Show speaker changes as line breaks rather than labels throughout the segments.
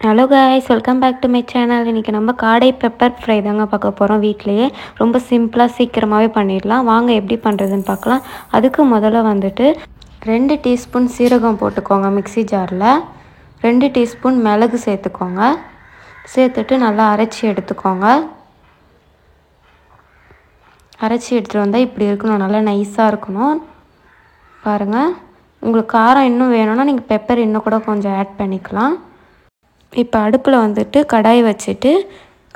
Hello guys, welcome back to my channel. இன்றைக்கி நம்ம காடை பெப்பர் ஃப்ரை தாங்க பார்க்க போகிறோம். வீட்டிலையே ரொம்ப சிம்பிளாக சீக்கிரமாகவே பண்ணிடலாம். வாங்க எப்படி பண்ணுறதுன்னு பார்க்கலாம். அதுக்கு முதல்ல வந்துட்டு 2 டீஸ்பூன் சீரகம் போட்டுக்கோங்க மிக்ஸி ஜாரில். 2 டீஸ்பூன் மிளகு சேர்த்துக்கோங்க. சேர்த்துட்டு நல்லா அரைச்சி எடுத்துக்கோங்க. அரைச்சி எடுத்துகிட்டு வந்தால் இப்படி இருக்கணும், நல்லா நைஸாக இருக்கணும். பாருங்கள், உங்களுக்கு காரம் இன்னும் வேணும்னா நீங்கள் பெப்பர் இன்னும் கூட கொஞ்சம் ஆட் பண்ணிக்கலாம். இப்போ அடுப்பில் வந்துட்டு கடாய் வச்சுட்டு,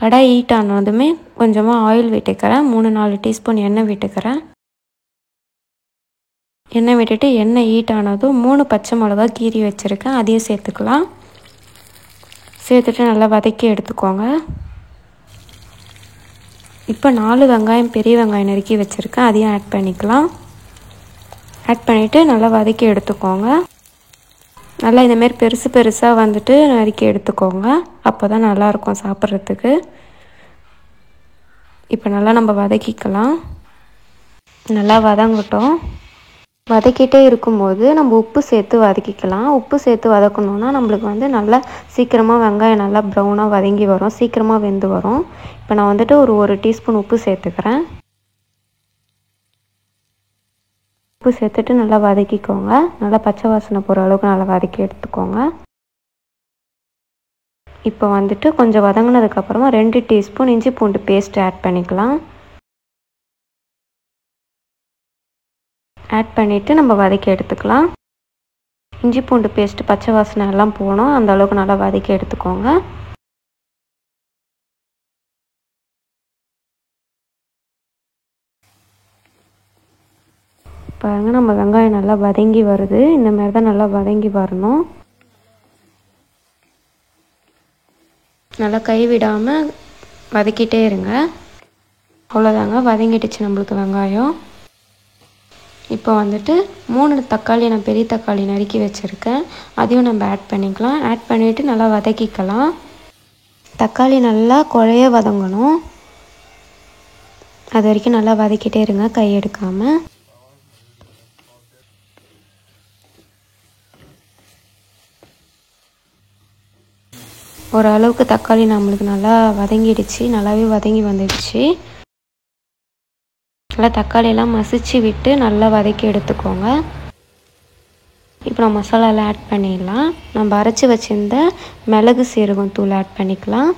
கடாய் ஹீட் ஆனதுமே கொஞ்சமாக ஆயில் விட்டுக்கிறேன். 3-4 டீஸ்பூன் எண்ணெய் விட்டுக்கிறேன். எண்ணெய் விட்டுட்டு எண்ணெய் ஹீட் ஆனதும் 3 பச்சை மிளகா கீறி வச்சுருக்கேன், அதையும் சேர்த்துக்கலாம். சேர்த்துட்டு நல்லா வதக்கி எடுத்துக்கோங்க. இப்போ 4 வெங்காயம், பெரிய வெங்காயம் நறுக்கி வச்சுருக்கேன், அதையும் ஆட் பண்ணிக்கலாம். ஆட் பண்ணிவிட்டு நல்லா வதக்கி எடுத்துக்கோங்க. நல்லா இந்தமாரி பெருசு பெருசாக வந்துட்டு நறுக்கி எடுத்துக்கோங்க, அப்போ தான் நல்லாயிருக்கும் சாப்பிட்றதுக்கு. இப்போ நல்லா நம்ம வதக்கிக்கலாம். நல்லா வதங்கட்டும். வதக்கிட்டே இருக்கும்போது நம்ம உப்பு சேர்த்து வதக்கிக்கலாம். உப்பு சேர்த்து வதக்கணுன்னா நம்மளுக்கு வந்து நல்லா சீக்கிரமாக வெங்காயம் நல்லா ப்ரௌனாக வதங்கி வரும், சீக்கிரமாக வெந்து வரும். இப்போ நான் வந்துட்டு ஒரு டீஸ்பூன் உப்பு சேர்த்துக்கிறேன். உப்பு சேர்த்துட்டு நல்லா வதக்கிக்கோங்க. நல்லா பச்சை வாசனை போகிற அளவுக்கு நல்லா வதக்கி எடுத்துக்கோங்க. இப்போ வந்துட்டு கொஞ்சம் வதங்கினதுக்கப்புறமா 2 டீஸ்பூன் இஞ்சி பூண்டு பேஸ்ட் ஆட் பண்ணிக்கலாம். ஆட் பண்ணிவிட்டு நம்ம வதக்கி எடுத்துக்கலாம். இஞ்சி பூண்டு பேஸ்ட்டு பச்சை வாசனை எல்லாம் போகணும், அந்த அளவுக்கு நல்லா வதக்கி எடுத்துக்கோங்க. பாருங்கள், நம்ம வெங்காயம் நல்லா வதங்கி வருது. இந்த மாதிரி தான் நல்லா வதங்கி வரணும். நல்லா கைவிடாமல் வதக்கிட்டே இருங்க. அவ்வளோதாங்க, வதங்கிடுச்சு நம்மளுக்கு வெங்காயம். இப்போ வந்துட்டு 3 தக்காளி, நான் பெரிய தக்காளி நறுக்கி வச்சுருக்கேன், அதையும் நம்ம ஆட் பண்ணிக்கலாம். ஆட் பண்ணிவிட்டு நல்லா வதக்கிக்கலாம். தக்காளி நல்லா குழைய வதங்கணும், அது வரைக்கும் நல்லா வதக்கிட்டே இருங்க, கை எடுக்காமல். ஓரளவுக்கு தக்காளி நம்மளுக்கு நல்லா வதங்கிடுச்சு, நல்லாவே வதங்கி வந்துடுச்சு. நல்லா தக்காளியெல்லாம் மசிச்சு விட்டு நல்லா வதக்கி எடுத்துக்கோங்க. இப்போ நம்ம மசாலாலாம் ஆட் பண்ணிடலாம். நம்ம அரைச்சி வச்சுருந்த மிளகு சீரகம் தூள் ஆட் பண்ணிக்கலாம்.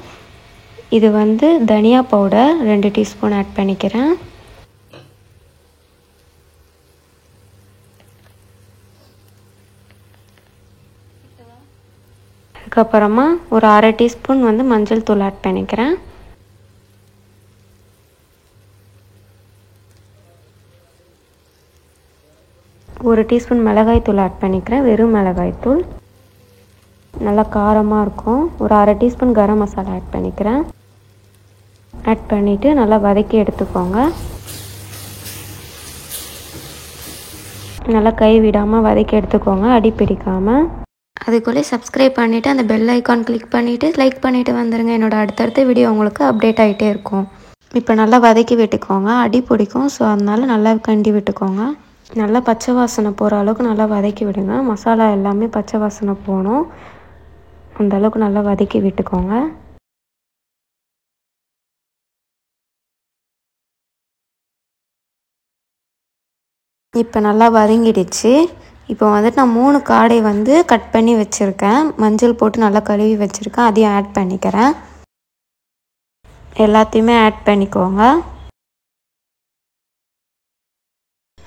இது வந்து தனியா பவுடர் 2 டீஸ்பூன் ஆட் பண்ணிக்கிறேன். அதுக்கப்புறமா ஒரு 1/2 டீஸ்பூன் வந்து மஞ்சள் தூள் ஆட் பண்ணிக்கிறேன். ஒரு டீஸ்பூன் மிளகாய் தூள் ஆட் பண்ணிக்கிறேன், வெறும் மிளகாய் தூள், நல்லா காரமாக இருக்கும். ஒரு 1/2 டீஸ்பூன் கரம் மசாலா ஆட் பண்ணிக்கிறேன். ஆட் பண்ணிவிட்டு நல்லா வதக்கி எடுத்துக்கோங்க. நல்லா கை விடாமல் வதக்கி எடுத்துக்கோங்க, அடி பிடிக்காமல். அதுக்குள்ளே சப்ஸ்கிரைப் பண்ணிவிட்டு அந்த பெல் ஐக்கான் கிளிக் பண்ணிவிட்டு லைக் பண்ணிவிட்டு வந்துடுங்க. என்னோடய அடுத்தடுத்த வீடியோ உங்களுக்கு அப்டேட் ஆகிட்டே இருக்கும். இப்போ நல்லா வதக்கி விட்டுக்கோங்க, அடி பிடிக்கும், ஸோ அதனால் நல்லா கண்டி விட்டுக்கோங்க. நல்லா பச்சை வாசனை போகிற அளவுக்கு நல்லா வதக்கி விடுங்க. மசாலா எல்லாமே பச்சை வாசனை போகணும், அந்த அளவுக்கு நல்லா வதக்கி விட்டுக்கோங்க. இப்போ நல்லா வதங்கிடுச்சு. இப்போ வந்துட்டு நான் 3 காடை வந்து கட் பண்ணி வச்சுருக்கேன், மஞ்சள் போட்டு நல்லா கழுவி வச்சுருக்கேன், அதையும் ஆட் பண்ணிக்கிறேன். எல்லாத்தையுமே ஆட் பண்ணிக்கோங்க.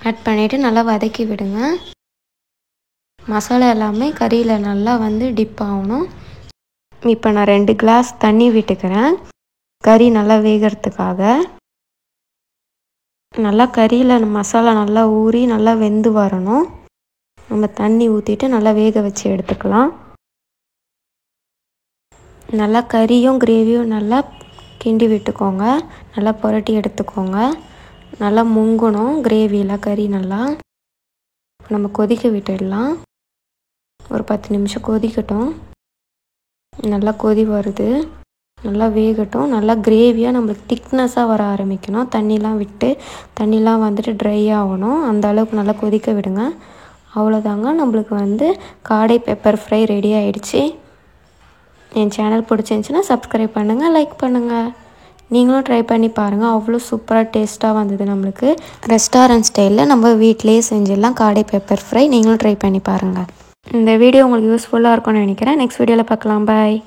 ஆட் பண்ணிவிட்டு நல்லா வதக்கி விடுங்க. மசாலா எல்லாமே கறியில் நல்லா வந்து டிப் ஆகணும். இப்போ நான் 2 கிளாஸ் தண்ணி விட்டுக்கிறேன், கறி நல்லா வேகிறதுக்காக. நல்லா கறியில் மசாலா நல்லா ஊறி நல்லா வெந்து வரணும். நம்ம தண்ணி ஊற்றிட்டு நல்லா வேக வச்சு எடுத்துக்கலாம். நல்லா கறியும் கிரேவியும் நல்லா கிண்டி விட்டுக்கோங்க, நல்லா புரட்டி எடுத்துக்கோங்க. நல்லா முங்கணும் கிரேவியில் கறி நல்லா. நம்ம கொதிக்க விட்டுடலாம். ஒரு 10 நிமிஷம் கொதிக்கட்டும். நல்லா கொதி வருது, நல்லா வேகட்டும். நல்லா கிரேவியாக நம்மளுக்கு திக்னஸாக வர ஆரம்பிக்கணும். தண்ணிலாம் வந்துட்டு ட்ரை ஆகணும், அந்த அளவுக்கு நல்லா கொதிக்க விடுங்க. அவ்வளோதாங்க, நம்மளுக்கு வந்து காடை பெப்பர் ஃப்ரை ரெடி ஆகிடுச்சு. என் சேனல் பிடிச்சிருந்துச்சின்னா சப்ஸ்கிரைப் பண்ணுங்கள், லைக் பண்ணுங்கள். நீங்களும் ட்ரை பண்ணி பாருங்கள். அவ்வளோ சூப்பராக டேஸ்ட்டாக வந்தது நம்மளுக்கு. ரெஸ்டாரண்ட் ஸ்டைலில் நம்ம வீட்டிலேயே செஞ்சிடலாம் காடை பெப்பர் ஃப்ரை. நீங்களும் ட்ரை பண்ணி பாருங்கள். இந்த வீடியோ உங்களுக்கு யூஸ்ஃபுல்லாக இருக்கும்னு நினைக்கிறேன். நெக்ஸ்ட் வீடியோவில் பார்க்கலாம். பாய்.